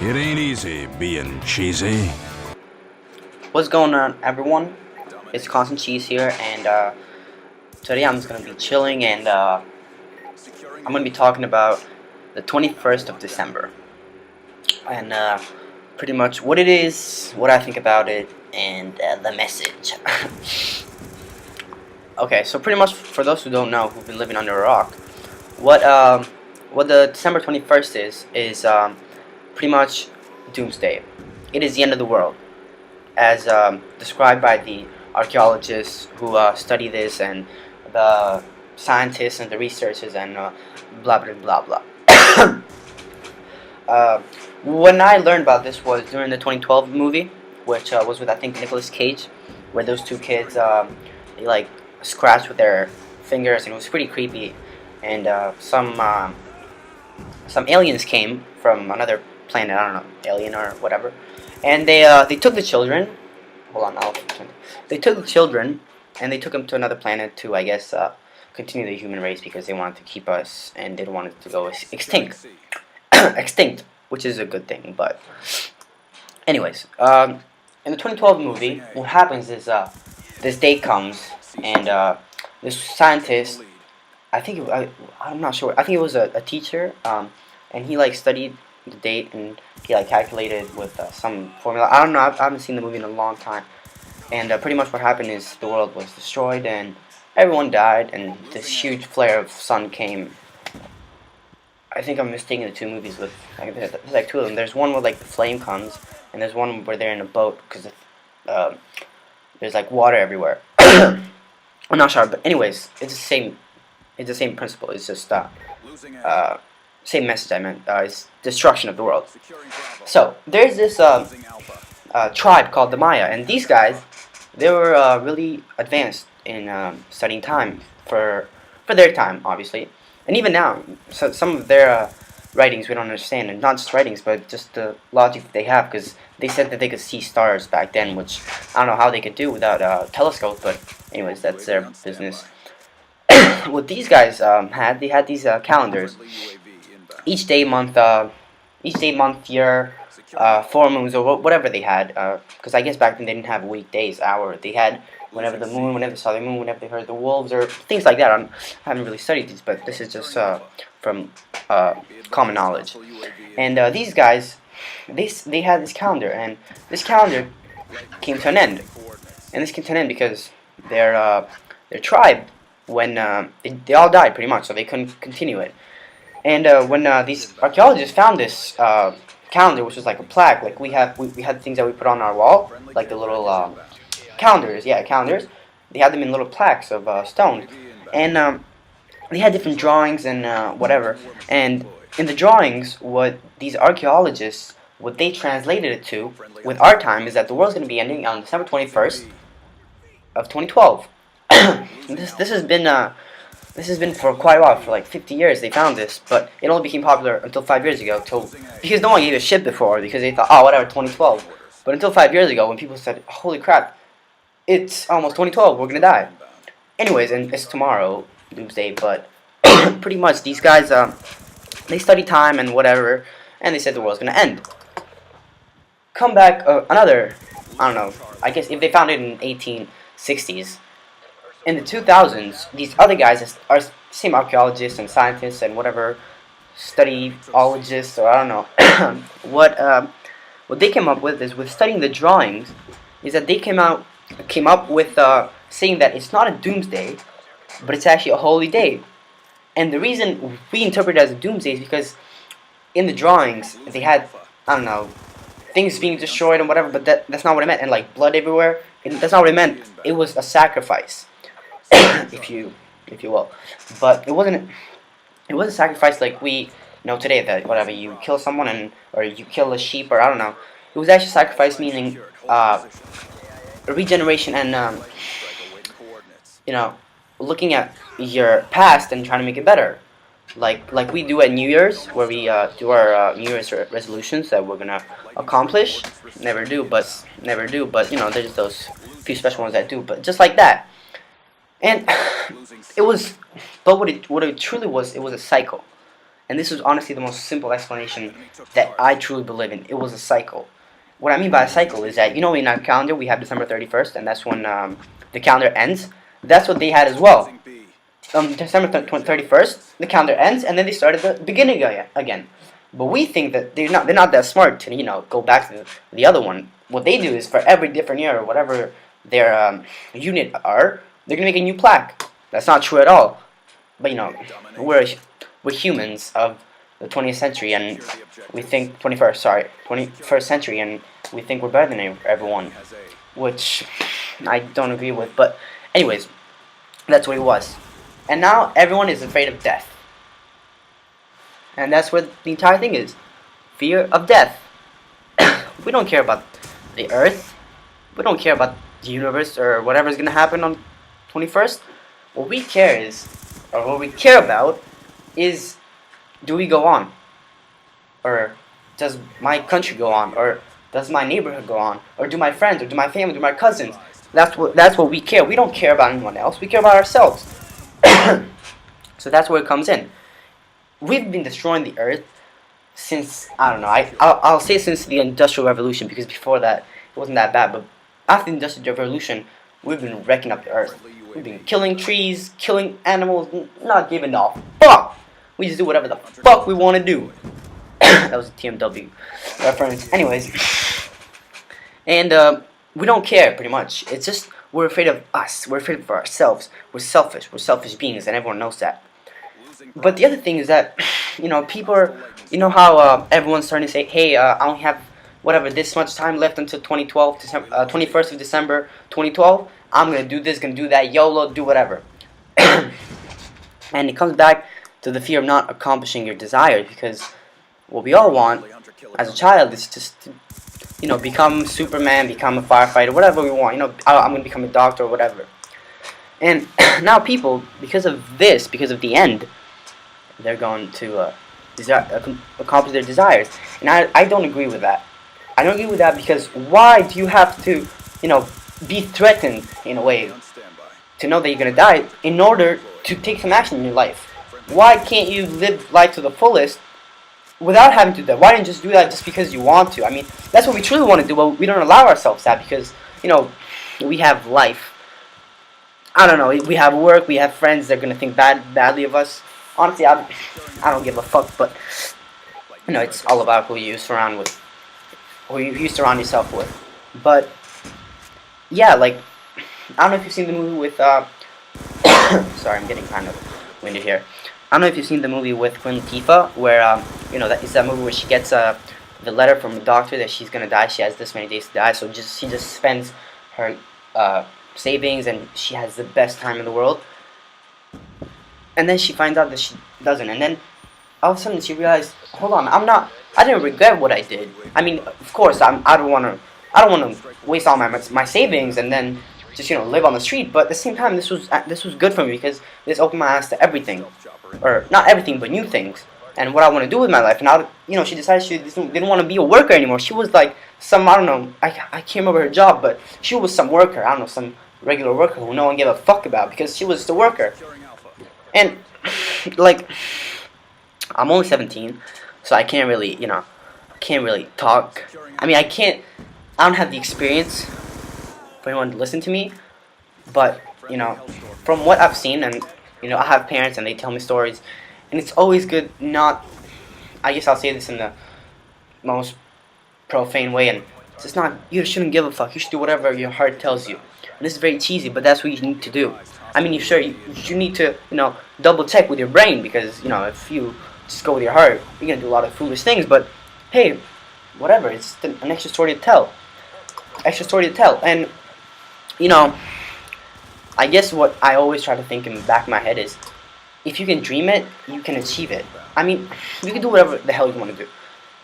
It ain't easy being cheesy. What's going on, everyone? It's Constant Cheese here, and today I'm just gonna be chilling, and I'm gonna be talking about the 21st of December, and pretty much what it is, what I think about it, and the message. Okay, so pretty much for those who don't know, who've been living under a rock, what um, what the December 21st is pretty much doomsday. It is the end of the world, as described by the archaeologists who study this, and the scientists and the researchers, and blah blah blah blah. uh, when I learned about this was during the 2012 movie, which was with, I think, Nicolas Cage, where those two kids they like scratched with their fingers, and it was pretty creepy. And some aliens came from another planet, I don't know, alien or whatever, and they took the children. Hold on, they took the children and they took them to another planet to, I guess, continue the human race, because they wanted to keep us and they didn't want it to go extinct. Extinct, which is a good thing. But anyways, in the 2012 movie, what happens is this day comes, and this scientist, I think I'm not sure. I think it was a teacher, and he like studied the date, and he like calculated with some formula. I don't know. I haven't seen the movie in a long time. And pretty much what happened is the world was destroyed, and everyone died, and this huge flare of sun came. I think I'm mistaking the two movies with there's like two of them. There's one where like the flame comes, and there's one where they're in a boat because there's like water everywhere. I'm not sure, but anyways, it's the same. It's the same principle. It's just same message. I meant it's destruction of the world. So there's this tribe called the Maya, and these guys, they were really advanced in studying time for their time, obviously, and even now, so some of their writings we don't understand, and not just writings, but just the logic they have, because they said that they could see stars back then, which I don't know how they could do without a telescope, but anyways, that's their business. What these guys they had these calendars. Each day, month, year, full moons, or whatever they had. Because I guess back then they didn't have weekdays, hour. They had whenever the moon, whenever they saw the moon, whenever they heard the wolves, or things like that. I haven't really studied these, but this is just from common knowledge. And these guys, they had this calendar, and this calendar came to an end. And this came to an end because their tribe, when they all died pretty much, so they couldn't continue it. And when these archaeologists found this calendar, which was like a plaque, like we had things that we put on our wall, like the little calendars, yeah, calendars. They had them in little plaques of stone, and they had different drawings and whatever. And in the drawings, what these archaeologists, what they translated it to with our time, is that the world's going to be ending on December 21st of 2012. This has been for quite a while, for like 50 years. They found this, but it only became popular until 5 years ago. Because no one gave a shit before, because they thought, oh, whatever, 2012. But until 5 years ago, when people said, holy crap, it's almost 2012, we're gonna die. Anyways, and it's tomorrow, doomsday. But pretty much these guys, they study time and whatever, and they said the world's gonna end. Come back another, I don't know. I guess if they found it in 1860s. In the 2000s, these other guys are same archaeologists and scientists and whatever, studyologists, or I don't know what they came up with is, with studying the drawings, is that they came up with saying that it's not a doomsday, but it's actually a holy day. And the reason we interpret it as a doomsday is because in the drawings they had, I don't know, things being destroyed and whatever, but that's not what it meant, and like blood everywhere. That's not what it meant. It was a sacrifice. if you will, but it wasn't a sacrifice like we know today, that whatever, you kill someone or you kill a sheep, or I don't know. It was actually sacrifice, meaning regeneration, and looking at your past and trying to make it better, like we do at New Year's, where we do our New Year's resolutions that we're gonna accomplish. Never do, but there's those few special ones that do, but just like that. And it was, but what it truly was, it was a cycle. And this was honestly the most simple explanation that I truly believe in. It was a cycle. What I mean by a cycle is that, in our calendar we have December 31st, and that's when the calendar ends. That's what they had as well. December 31st, the calendar ends, and then they started the beginning again. But we think that they're not that smart to go back to the other one. What they do is for every different year or whatever their unit are, they're gonna make a new plaque. That's not true at all. But we're humans of the 20th century, and we think 21st century, and we think we're better than everyone, which I don't agree with. But anyways, that's what it was. And now everyone is afraid of death. And that's what the entire thing is. Fear of death. We don't care about the earth. We don't care about the universe or whatever's going to happen on 21st. What we care about is, do we go on? Or does my country go on? Or does my neighborhood go on? Or do my friends, or do my family, do my cousins? That's what we care. We don't care about anyone else. We care about ourselves. So that's where it comes in. We've been destroying the earth since, I don't know, I'll say since the Industrial Revolution, because before that it wasn't that bad, but after the Industrial Revolution we've been wrecking up the earth. We've been killing trees, killing animals, not giving a fuck. We just do whatever the fuck we want to do. That was a TMW reference. Anyways, and we don't care, pretty much. It's just we're afraid of us. We're afraid of ourselves. We're selfish. We're selfish beings, and everyone knows that. But the other thing is that, people are, how everyone's starting to say, hey, I only have, whatever, this much time left until 2012, 21st of December, 2012. I'm going to do this, going to do that, YOLO, do whatever. And it comes back to the fear of not accomplishing your desires, because what we all want as a child is just to, become Superman, become a firefighter, whatever we want. I'm going to become a doctor or whatever. And now people, because of the end, they're going to accomplish their desires. And I don't agree with that. I don't agree with that because why do you have to, be threatened in a way to know that you're going to die in order to take some action in your life? Why can't you live life to the fullest without having to do that? Why didn't you just do that just because you want to? I mean, that's what we truly want to do, but we don't allow ourselves that because, we have life. I don't know, we have work, we have friends that are going to think badly of us. Honestly, I don't give a fuck, but, it's all about who you surround yourself with. But, yeah, I don't know if you've seen the movie with, sorry, I'm getting kind of winded here. I don't know if you've seen the movie with Queen Latifah, where, it's that movie where she gets, the letter from the doctor that she's going to die, she has this many days to die, so she just spends her, savings, and she has the best time in the world. And then she finds out that she doesn't, and then all of a sudden she realized, hold on, I didn't regret what I did. I mean, of course, I don't want to waste all my savings and then just live on the street. But at the same time, this was good for me because this opened my eyes to everything, or not everything, but new things, and what I want to do with my life. And she decided she didn't want to be a worker anymore. She was like some, I don't know, I can't remember her job, but she was some worker. I don't know, some regular worker who no one gave a fuck about because she was just a worker. And I'm only 17, so I can't really, talk. I mean, I don't have the experience for anyone to listen to me, but, from what I've seen, and, I have parents and they tell me stories, and it's always good I guess I'll say this in the most profane way, and it's just you shouldn't give a fuck, you should do whatever your heart tells you. And this is very cheesy, but that's what you need to do. I mean, you need to, double check with your brain, because, if you just go with your heart, you're going to do a lot of foolish things, but, hey, whatever, it's an extra story to tell. And, I guess what I always try to think in the back of my head is, if you can dream it, you can achieve it. I mean, you can do whatever the hell you want to do.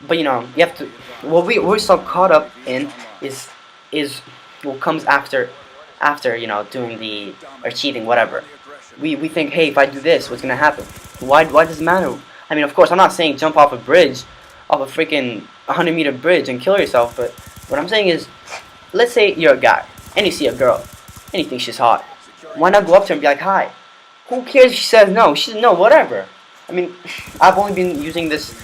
But, you have to, what we're so caught up in is what comes after, doing achieving whatever. We think, hey, if I do this, what's going to happen? Why does it matter? I mean, of course, I'm not saying jump off a freaking 100-meter bridge and kill yourself, but what I'm saying is, let's say you're a guy, and you see a girl, and you think she's hot. Why not go up to her and be like, hi? Who cares if she says no? She says no, whatever. I mean, I've only been using this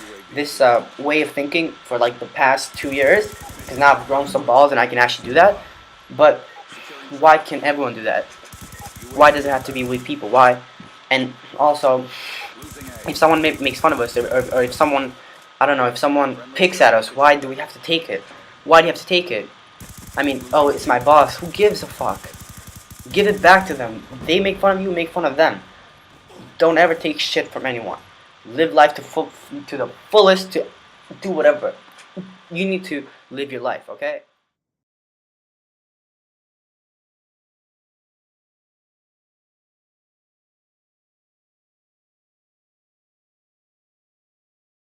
way of thinking for like the past 2 years, because now I've grown some balls and I can actually do that. But why can everyone do that? Why does it have to be with people? Why? And also, if someone makes fun of us, or if someone, I don't know, if someone picks at us, why do we have to take it? Why do you have to take it? I mean, oh, it's my boss. Who gives a fuck? Give it back to them. They make fun of you, make fun of them. Don't ever take shit from anyone. Live life to the fullest. To do whatever. You need to live your life, okay?